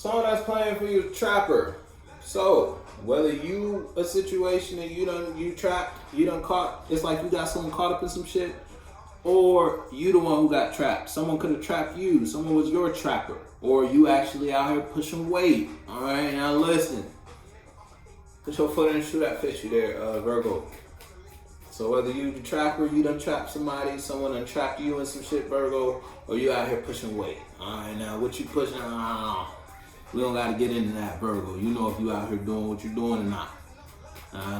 Song that's playing for you, Trapper. So whether you a situation and you trapped, you done caught, it's like you got someone caught up in some shit, or you the one who got trapped. Someone could have trapped you. Someone was your trapper, or you actually out here pushing weight. All right, now listen. Put your foot in the shoe that fits you there, Virgo. So whether you the trapper, you done trapped somebody, someone done trapped you in some shit, Virgo, or you out here pushing weight. All right, now what you pushing? We don't got to get into that, Virgo. You know if you out here doing what you're doing or not.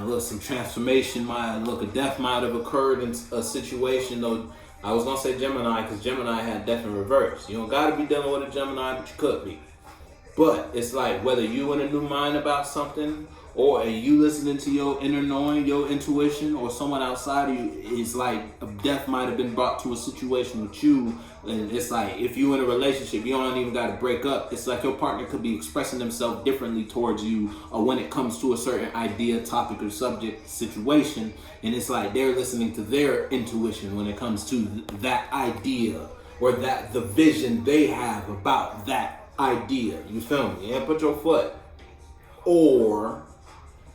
Look, some transformation a death might have occurred in a situation, though. I was going to say Gemini, because Gemini had death in reverse. You don't got to be dealing with a Gemini, but you could be. But it's like whether you in a new mind about something, or are you listening to your inner knowing, your intuition, or someone outside of you, it's like a death might have been brought to a situation with you. And it's like if you in a relationship, you don't even got to break up. It's like your partner could be expressing themselves differently towards you, or when it comes to a certain idea, topic, or subject, situation. And it's like they're listening to their intuition when it comes to that idea, or that the vision they have about that idea. You feel me? Yeah, put your foot. Or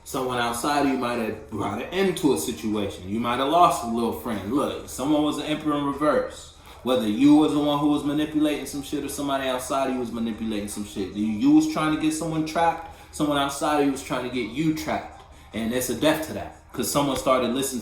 someone outside of you might have brought it into a situation. You might have lost a little friend. Look, someone was an emperor in reverse. Whether you was the one who was manipulating some shit, or somebody outside of you was manipulating some shit. You was trying to get someone trapped, someone outside of you was trying to get you trapped. And it's a death to that. Because someone started listening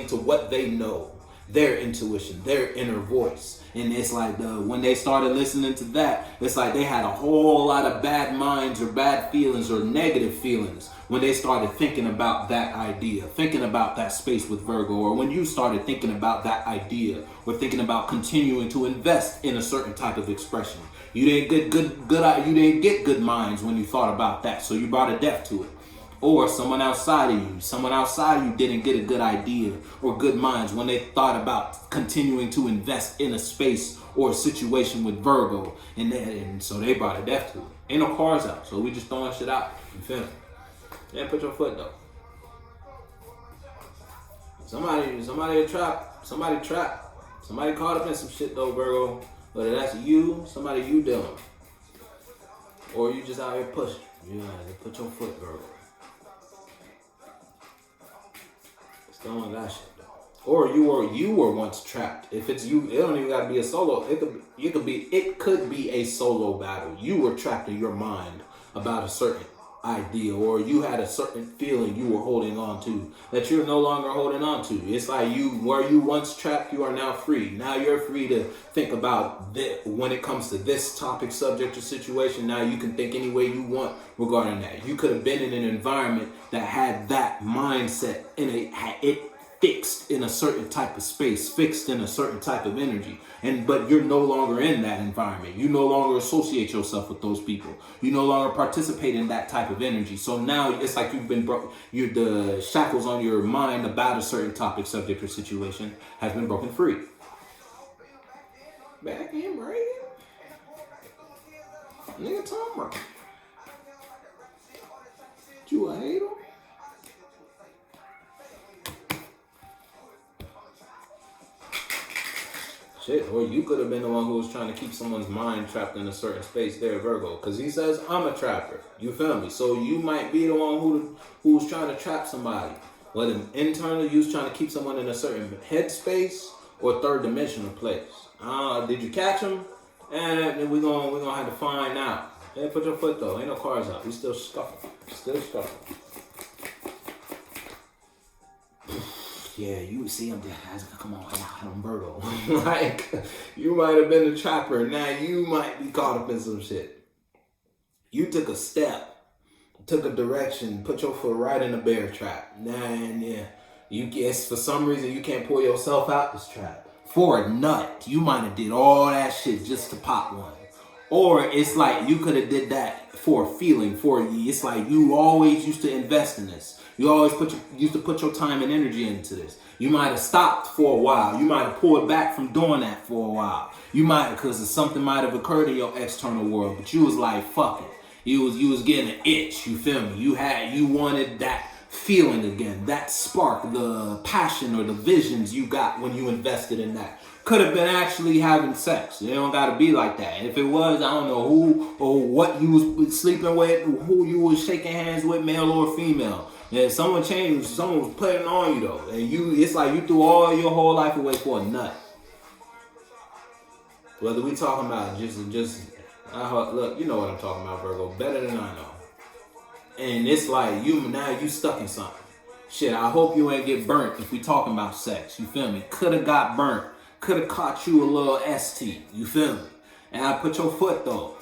to what they know, their intuition, their inner voice. And it's like when they started listening to that, it's like they had a whole lot of bad minds or bad feelings or negative feelings when they started thinking about that idea, thinking about that space with Virgo, or when you started thinking about that idea, or thinking about continuing to invest in a certain type of expression. You didn't get good minds when you thought about that, so you brought a death to it. Or someone outside of you didn't get a good idea or good minds when they thought about continuing to invest in a space or a situation with Virgo, and so they brought a death to it. Ain't no cars out, so we just throwing shit out. You feel me? Yeah, put your foot though. Somebody trapped. Somebody caught up in some shit though, Virgo. Whether that's you, somebody you dealing with, or you just out here pushing. You gotta put your foot, Virgo. Throwing that shit though. Or you were once trapped. If it's you, it don't even gotta be a solo. It could be a solo battle. You were trapped in your mind about a certain idea, or you had a certain feeling you were holding on to that you're no longer holding on to. It's like you once trapped, you are now free. Now you're free to think about this. When it comes to this topic, subject, or situation, now you can think any way you want regarding that. You could have been in an environment that had that mindset in it fixed in a certain type of space, fixed in a certain type of energy. But you're no longer in that environment. You no longer associate yourself with those people. You no longer participate in that type of energy. So now it's like you've been the shackles on your mind about a certain topic, subject, or situation has been broken free. Back in, right? Nigga talking about. You a hater? Shit, or you could have been the one who was trying to keep someone's mind trapped in a certain space there, Virgo. Because he says, I'm a trapper. You feel me? So you might be the one who's trying to trap somebody. Whether internally you was trying to keep someone in a certain headspace or third dimensional place. Did you catch him? And we're gonna have to find out. Hey, put your foot though. Ain't no cars out. We still scuffling. Yeah, you see him there. Come on, I'm Virgo. Like, you might have been a trapper. Now you might be caught up in some shit. You took a step, took a direction, put your foot right in a bear trap. You guess for some reason you can't pull yourself out this trap. For a nut, you might have did all that shit just to pop one. Or it's like you could have did that for a feeling, it's like you always used to invest in this. You always used to put your time and energy into this. You might have stopped for a while. You might have pulled back from doing that for a while. You might, because something might have occurred in your external world, but you was like, fuck it. You was getting an itch, you feel me? You wanted that feeling again, that spark, the passion or the visions you got when you invested in that. could have been actually having sex. It don't gotta be like that. If it was, I don't know who or what you was sleeping with, who you was shaking hands with, male or female. And someone changed, someone was putting on you though. And it's like you threw all your whole life away for a nut. Whether we talking about just look, you know what I'm talking about, Virgo, better than I know. And it's like you stuck in something. Shit, I hope you ain't get burnt if we talking about sex. You feel me? Could have got burnt. Could have caught you a little ST. You feel me? And I put your foot though.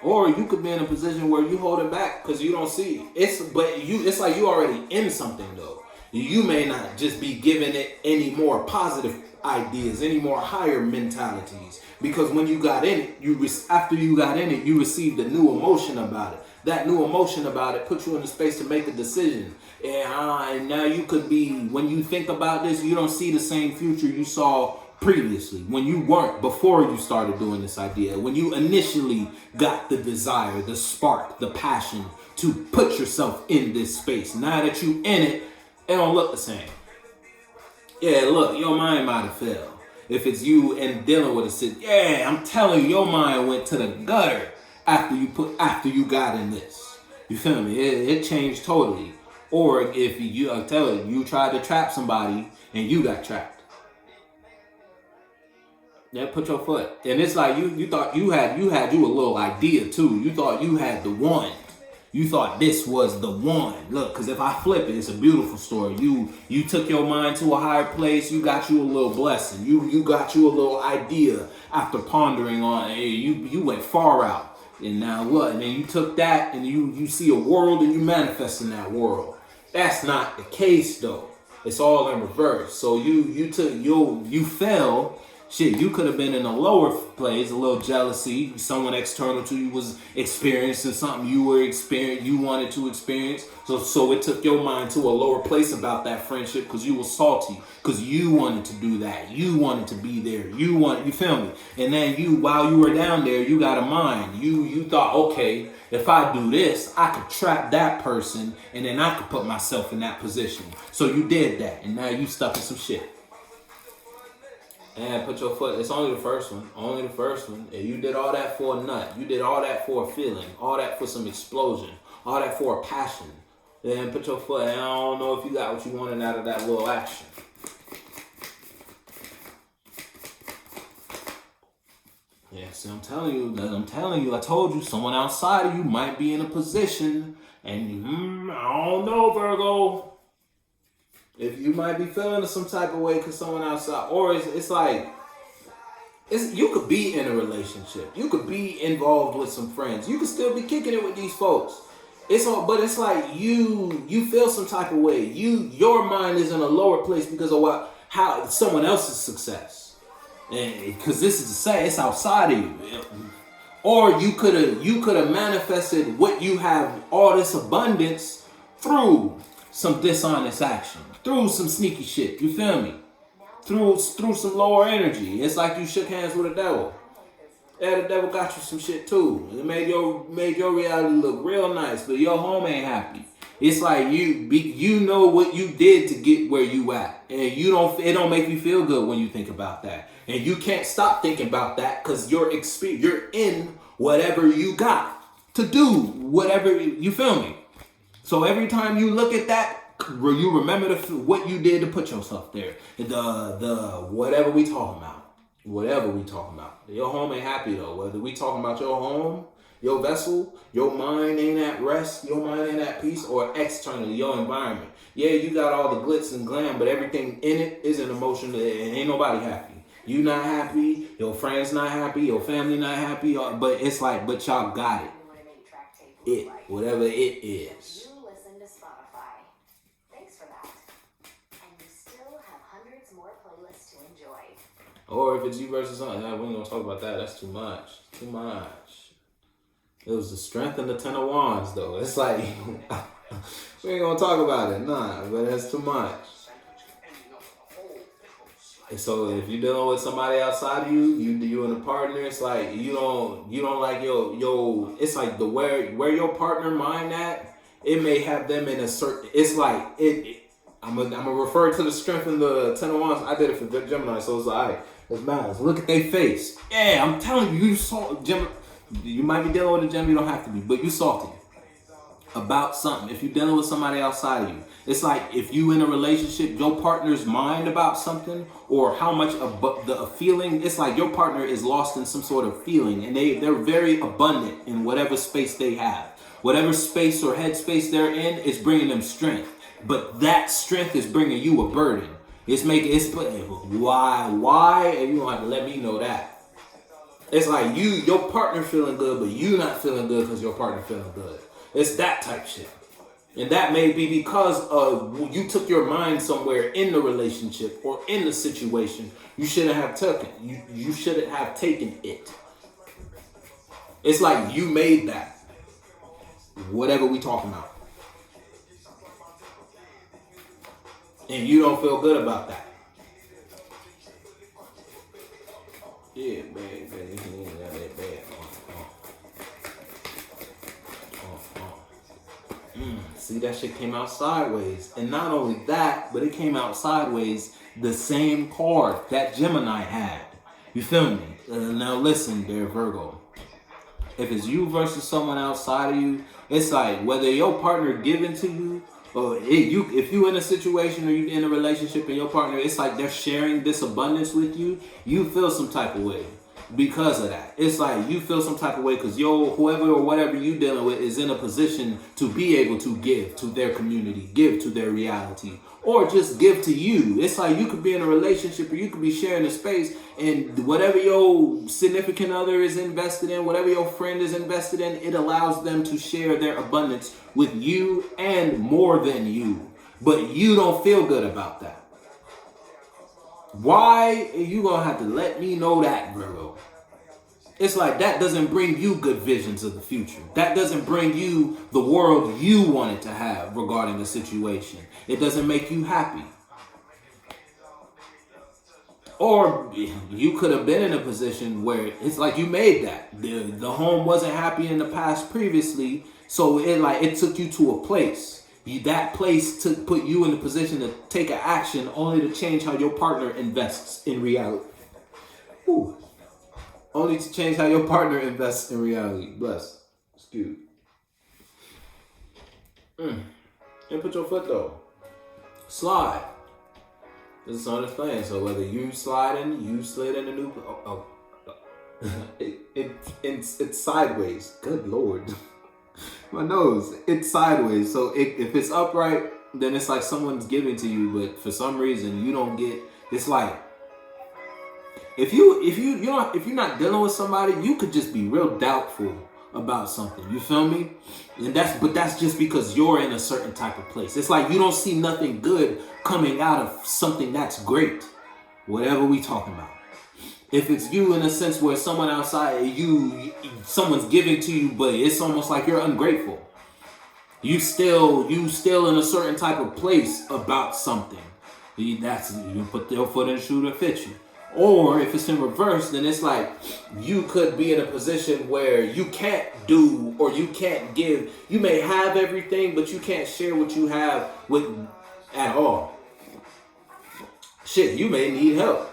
Or you could be in a position where you hold it back because you don't see it. It's like you already in something though. You may not just be giving it any more positive ideas, any more higher mentalities. Because when you got in it, after you got in it, you received a new emotion about it. That new emotion about it put you in the space to make a decision. And now you could be, when you think about this, you don't see the same future you saw previously. When you weren't, before you started doing this idea. When you initially got the desire, the spark, the passion to put yourself in this space. Now that you in it, it don't look the same. Yeah, look, your mind might have failed. If it's you and dealing with a situation, yeah, I'm telling you, your mind went to the gutter after you got in this. You feel me? It changed totally. Or if you tried to trap somebody and you got trapped. Yeah, put your foot. And it's like you thought you had a little idea too. You thought you had the one. You thought this was the one. Look, because if I flip it, it's a beautiful story. You took your mind to a higher place. You got you a little blessing. You got you a little idea after pondering on it. You went far out. And now what? And then you took that and you see a world and you manifest in that world. That's not the case though. It's all in reverse. So you fell. Shit, you could have been in a lower place, a little jealousy. Someone external to you was experiencing something you wanted to experience. So it took your mind to a lower place about that friendship because you were salty, because you wanted to do that. You wanted to be there. You feel me? And then while you were down there, you got a mind. You thought, okay, if I do this, I could trap that person and then I could put myself in that position. So you did that and now you stuck in some shit. And put your foot. It's only the first one. Only the first one. And you did all that for a nut. You did all that for a feeling. All that for some explosion. All that for a passion. Then put your foot. And I don't know if you got what you wanted out of that little action. Yeah, see, I'm telling you. I told you, someone outside of you might be in a position. And I don't know, Virgo. If you might be feeling some type of way because someone outside, or it's like, you could be in a relationship. You could be involved with some friends. You could still be kicking it with these folks. But it's like you feel some type of way. Your mind is in a lower place because of how someone else's success. And because this is it's outside of you. Or you could have manifested what you have, all this abundance, through some dishonest action. Through some sneaky shit, you feel me? Through some lower energy. It's like you shook hands with a devil. Yeah, the devil got you some shit too. It made your reality look real nice, but your home ain't happy. It's like you know what you did to get where you at, and it don't make you feel good when you think about that, and you can't stop thinking about that because you're in whatever you got to do, whatever you feel me. So every time you look at that, you remember what you did to put yourself there. The whatever we talking about. Your home ain't happy though. Whether we talking about your home, your vessel, your mind ain't at rest, your mind ain't at peace, or externally, your environment. Yeah, you got all the glitz and glam, but everything in it is an emotion and ain't nobody happy. You not happy, your friends not happy, your family not happy, but it's like, but y'all got it. Whatever it is. Or if it's you versus something, we ain't gonna talk about that. That's too much. It was the strength and the 10 of wands, though. It's like, we ain't gonna talk about it. Nah, but that's too much. And so if you're dealing with somebody outside of you and a partner, it's like you don't like your it's like where your partner mind at it may have them in a certain. It's like it I'm gonna refer to the strength in the Ten of Wands. I did it for Gemini, so it's like, it's mad. Look at their face. Yeah, I'm telling you, you saw Gemini. You might be dealing with a Gemini, you don't have to be, but you salty about something. If you're dealing with somebody outside of you, it's like if you in a relationship, your partner's mind about something or how much a feeling. It's like your partner is lost in some sort of feeling, and they're very abundant in whatever space they have, whatever space or headspace they're in. It's bringing them strength. But that strength is bringing you a burden. It's why, and you don't have to let me know that. It's like your partner feeling good, but you not feeling good because your partner feeling good. It's that type shit. And that may be because you took your mind somewhere in the relationship or in the situation you shouldn't have taken. You shouldn't have taken it. It's like you made that. Whatever we talking about. And you don't feel good about that. Yeah, man, See, that shit came out sideways. And not only that, but it came out sideways the same card that Gemini had. You feel me? Now listen there, Virgo. If it's you versus someone outside of you, it's like whether your partner giving to you, or if you in a situation or you in a relationship and your partner, it's like they're sharing this abundance with you, you feel some type of way because of that. It's like you feel some type of way because whoever or whatever you dealing with is in a position to be able to give to their community, give to their reality, or just give to you. It's like you could be in a relationship or you could be sharing a space, and whatever your significant other is invested in, whatever your friend is invested in, it allows them to share their abundance with you and more than you. But you don't feel good about that. Why? You gonna have to let me know that, Virgo. It's like that doesn't bring you good visions of the future. That doesn't bring you the world you wanted to have regarding the situation. It doesn't make you happy. Or you could have been in a position where it's like you made that. The home wasn't happy in the past previously, so it took you to a place. That place put you in the position to take an action only to change how your partner invests in reality. Ooh. Only to change how your partner invests in reality. Bless. Excuse. And put your foot though. Slide. This is on this plane. So whether you slide in, you slid in a new. It's sideways. Good Lord. My nose. It's sideways. So if it's upright, then it's like someone's giving to you, but for some reason you don't get. It's like. If you're not dealing with somebody, you could just be real doubtful about something. You feel me? And that's just because you're in a certain type of place. It's like you don't see nothing good coming out of something that's great. Whatever we talking about. If it's you in a sense where someone outside someone's giving to you, but it's almost like you're ungrateful. You still in a certain type of place about something. You put your foot in the shoe to fit you. Or if it's in reverse, then it's like you could be in a position where you can't do or you can't give. You may have everything, but you can't share what you have with at all. Shit, you may need help.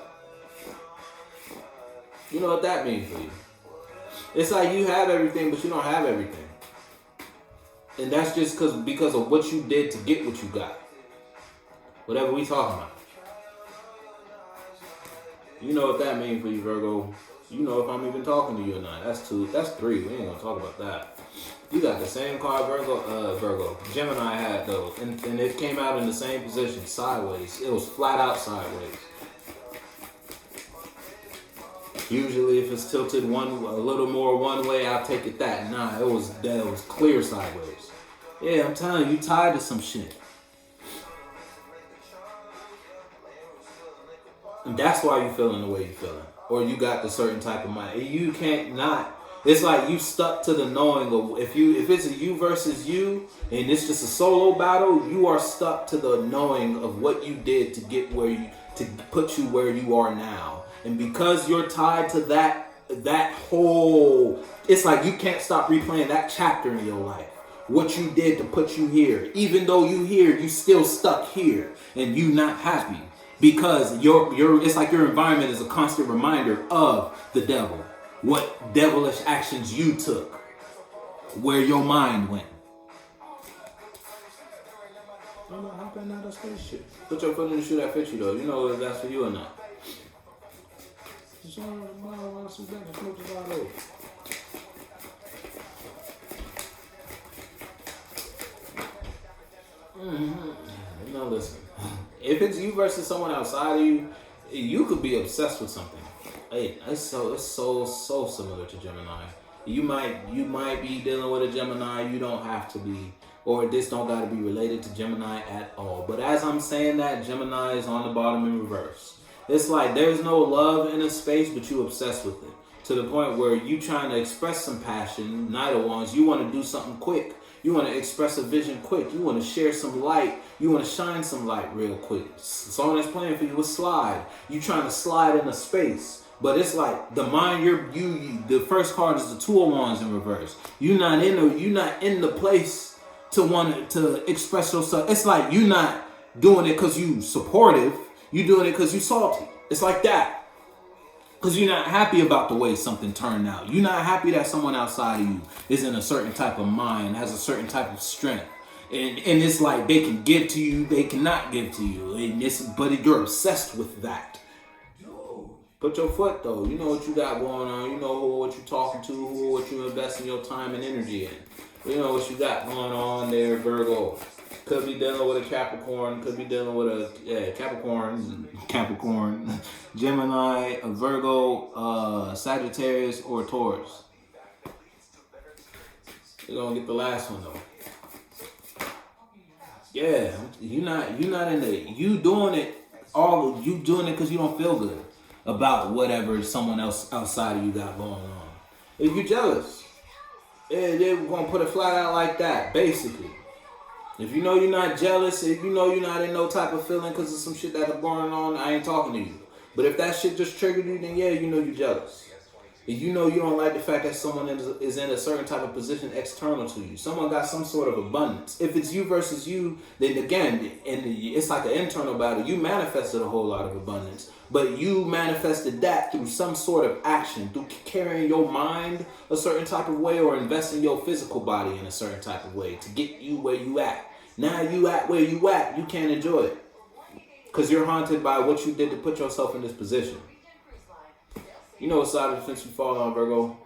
You know what that means for you. It's like you have everything, but you don't have everything. And that's just because of what you did to get what you got. Whatever we talking about. You know what that means for you, Virgo. You know if I'm even talking to you or not. That's 2. That's 3. We ain't gonna talk about that. You got the same card Virgo. Gemini had though. And it came out in the same position, sideways. It was flat out sideways. Usually if it's tilted a little more one way, I'll take it that. Nah, it was clear sideways. Yeah, I'm telling you tied to some shit. And that's why you feeling the way you feeling. Or you got the certain type of mind. You can't not. It's like you stuck to the knowing of if it's a you versus you and it's just a solo battle, you are stuck to the knowing of what you did to get to put you where you are now. And because you're tied to that whole, it's like you can't stop replaying that chapter in your life. what you did to put you here. Even though you here, you still stuck here and you not happy because it's like your environment is a constant reminder of the devil. What devilish actions you took, where your mind went. I don't know how can not a spaceship. Put your foot in the shoe that fits you though. You know if that's for you or not. Now listen, if it's you versus someone outside of you, you could be obsessed with something. Hey, it's so similar to Gemini. You might be dealing with a Gemini. You don't have to be, or this don't got to be related to Gemini at all. But as I'm saying that, Gemini is on the bottom in reverse. It's like there's no love in a space, but you obsessed with it to the point where you trying to express some passion. Neither ones. You want to do something quick. You want to express a vision quick. You want to share some light. You want to shine some light real quick. Song that's playing for you is slide. You trying to slide in a space. But it's like the mind. The first card is the Two of Wands in reverse. You're not in the place to want to express yourself. It's like you're not doing it because you supportive. You're doing it because you salty. It's like that. Because you're not happy about the way something turned out. You're not happy that someone outside of you is in a certain type of mind, has a certain type of strength. And it's like they can give to you, they cannot give to you. But you're obsessed with that. Put your foot though. You know what you got going on. You know what you're talking to, what you investing your time and energy in. You know what you got going on there, Virgo. Could be dealing with a Capricorn. Could be dealing with a Capricorn, Gemini, a Virgo, Sagittarius, or Taurus. You're gonna get the last one though. Yeah, you doing it because you don't feel good about whatever someone else outside of you got going on. If you're jealous, they're gonna put it flat out like that, basically. If you know you're not jealous, if you know you're not in no type of feeling because of some shit that's going on, I ain't talking to you. But if that shit just triggered you, then yeah, you know you're jealous. If you know you don't like the fact that someone is in a certain type of position external to you. Someone got some sort of abundance. If it's you versus you, then again, it's like an internal battle. You manifested a whole lot of abundance. But you manifested that through some sort of action, through carrying your mind a certain type of way or investing your physical body in a certain type of way to get you where you at. Now you at where you at, you can't enjoy it. Because you're haunted by what you did to put yourself in this position. You know what side of the fence you fall on, Virgo?